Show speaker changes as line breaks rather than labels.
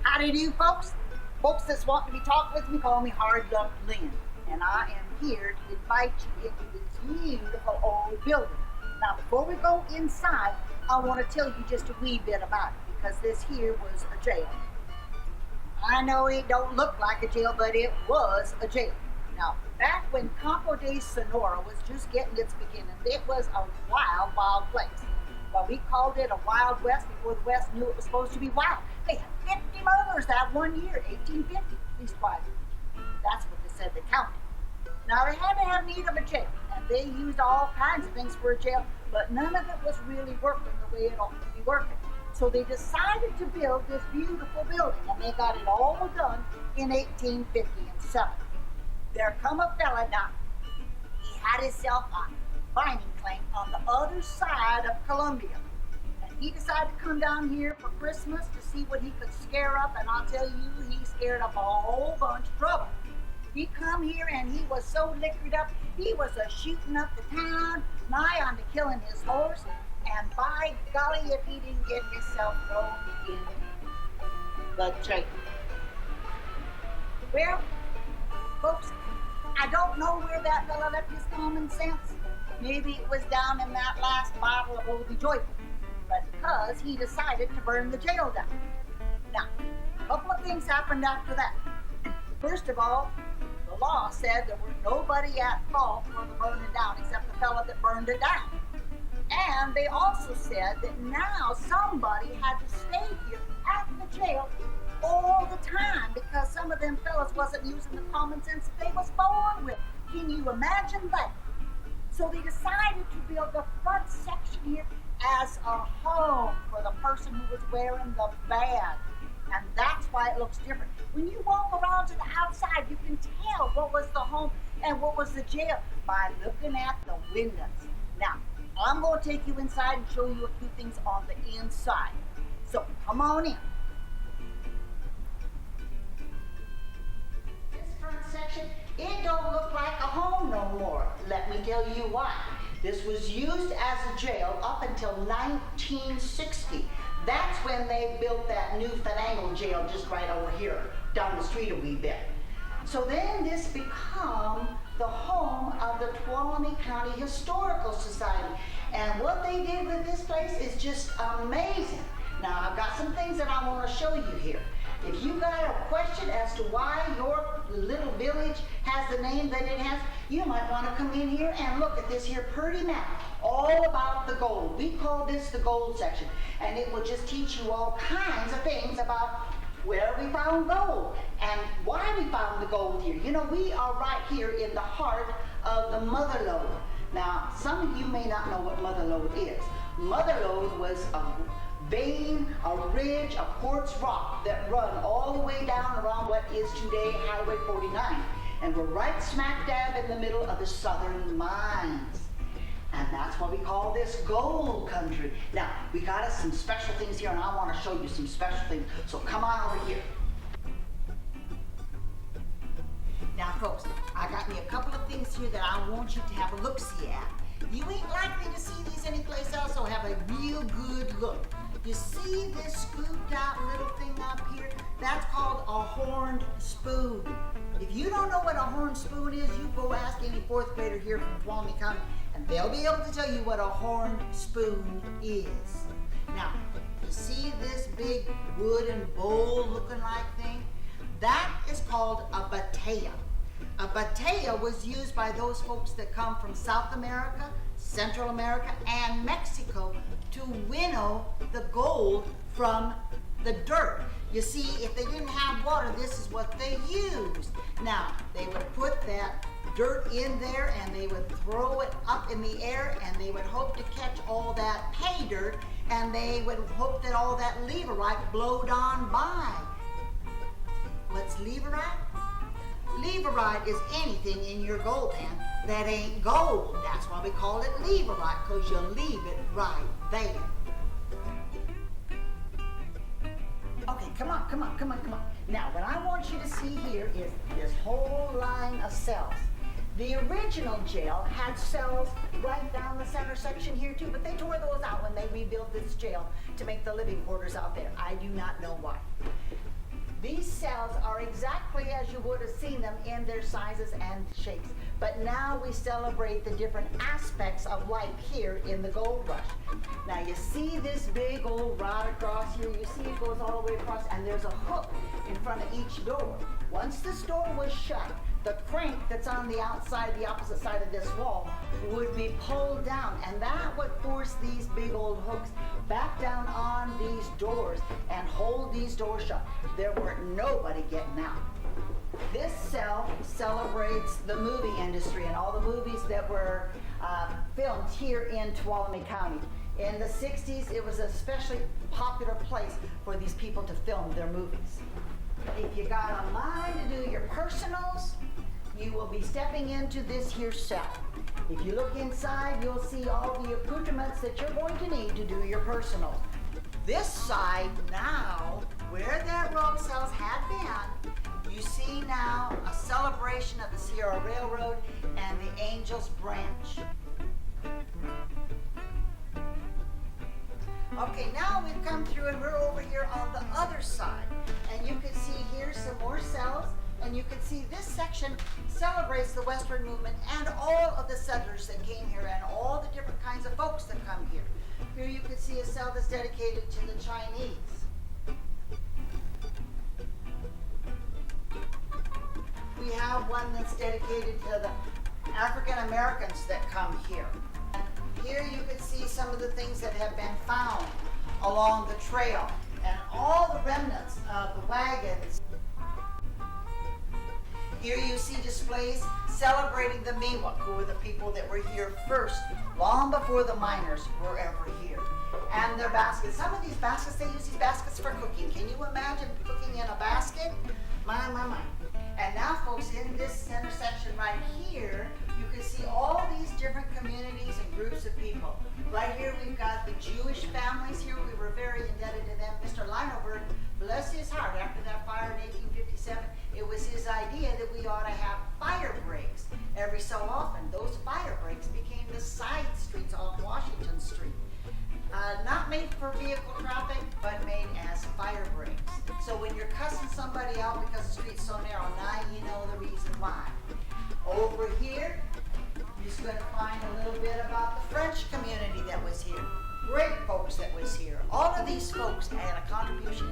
Howdy do, folks. Folks that's wanting to be talked with me call me Hard Luck Lynn, and I am here to invite you into this beautiful old building. Now, before we go inside, I want to tell you just a wee bit about it, because this here was a jail. I know it don't look like a jail, but it was a jail. Now, back when Campo de Sonora was just getting its beginning, it was a wild, wild place. Well, we called it a Wild West before the West knew it was supposed to be wild. They had 50 murders that one year, 1850, at least 5. That's what they said they counted. Now, they had to have need of a jail, and they used all kinds of things for a jail, but none of it was really working the way it ought to be working. So they decided to build this beautiful building, and they got it all done in 1857. There come a fella now. He had himself a mining claim on the other side of Columbia. And he decided to come down here for Christmas to see what he could scare up, and I'll tell you, he scared up a whole bunch of trouble. He come here and he was so liquored up, he was shooting up the town, nigh on to killing his horse, and by golly, if he didn't get himself thrown in the jail. Well, folks, I don't know where that fella left his common sense. Maybe it was down in that last bottle of Old Be Joyful, but because he decided to burn the jail down. Now, a couple of things happened after that. First of all, the law said there was nobody at fault for the burning down except the fella that burned it down. And they also said that now somebody had to stay here at the jail all the time because some of them fellas wasn't using the common sense that they was born with. Can you imagine that? So they decided to build the front section here as a home for the person who was wearing the badge. And that's why it looks different. When you walk around to the outside, you can tell what was the home and what was the jail by looking at the windows. Now, I'm going to take you inside and show you a few things on the inside. So, come on in. This front section, it don't look like a home no more. Let me tell you why. This was used as a jail up until 1960. That's when they built that new Fanangle jail just right over here, down the street a wee bit. So then this become the home of the Tuolumne County Historical Society. And what they did with this place is just amazing. Now, I've got some things that I want to show you here. If you got a question as to why your little village has the name that it has, you might want to come in here and look at this here pretty map, all about the gold. We call this the gold section, and it will just teach you all kinds of things about where we found gold and why we found the gold here. You know, we are right here in the heart of the Mother Lode. Now, some of you may not know what Mother Lode is. Mother Lode was a vein, a ridge, a quartz rock that run all the way down around what is today Highway 49. And we're right smack dab in the middle of the southern mines. And that's why we call this gold country. Now, we got us some special things here, and I want to show you some special things. So come on over here. Now, folks, I got me a couple of things here that I want you to have a look-see at. You ain't likely to see these anyplace else, so have a real good look. You see this scooped out little thing up here? That's called a horned spoon. If you don't know what a horned spoon is, you go ask any fourth grader here from Tuolumne County, and they'll be able to tell you what a horned spoon is. Now, you see this big wooden bowl looking like thing? That is called a batea. A batea was used by those folks that come from South America, Central America, and Mexico to winnow the gold from the dirt. You see, if they didn't have water, this is what they used. Now, they would put that dirt in there and they would throw it up in the air and they would hope to catch all that pay dirt and they would hope that all that leverite blowed on by. What's leverite? Leverite is anything in your gold pan that ain't gold. That's why we call it leverite, because you leave it right there. Okay, come on. Now, what I want you to see here is this whole line of cells. The original jail had cells right down the center section here too, but they tore those out when they rebuilt this jail to make the living quarters out there. I do not know why. These cells are exactly as you would have seen them in their sizes and shapes. But now we celebrate the different aspects of life here in the gold rush. Now you see this big old rod across here, you see it goes all the way across, and there's a hook in front of each door. Once this door was shut, the crank that's on the outside, the opposite side of this wall, would be pulled down, and that would force these big old hooks back down on these doors and hold these doors shut. There weren't nobody getting out. This cell celebrates the movie industry and all the movies that were filmed here in Tuolumne County. In the 60s, it was an especially popular place for these people to film their movies. If you got a mind to do your personals, you will be stepping into this here cell. If you look inside, you'll see all the accoutrements that you're going to need to do your personals. This side now, where that rope cells had been, you see now a celebration of the Sierra Railroad and the Angels Branch. Okay, now we've come through and we're over here on the other side. And you can see here some more cells, and you can see this section celebrates the Westward movement and all of the settlers that came here and all the different kinds of folks that come here. Here you can see a cell that's dedicated to the Chinese. We have one that's dedicated to the African Americans that come here. Here you can see some of the things that have been found along the trail and all the remnants of the wagons. Here you see displays celebrating the Miwok, who were the people that were here first, long before the miners were ever here. And their baskets. Some of these baskets, they use these baskets for cooking. Can you imagine cooking in a basket? My, my, my. And now, folks, in this center section right here, you can see all these different communities and groups of people. Right here, we've got the Jewish families here. We were very indebted to them. Mr. Leinenberg, bless his heart, after that fire in 1857, it was his idea that we ought to have fire breaks every so often. Those fire breaks became the side streets off Washington Street. Not made for vehicle traffic, but made as fire breaks. So when you're cussing somebody out because the street's so narrow, now you know the reason why. Over here, you're just going to find a little bit about the French community that was here. Great folks that was here. All of these folks had a contribution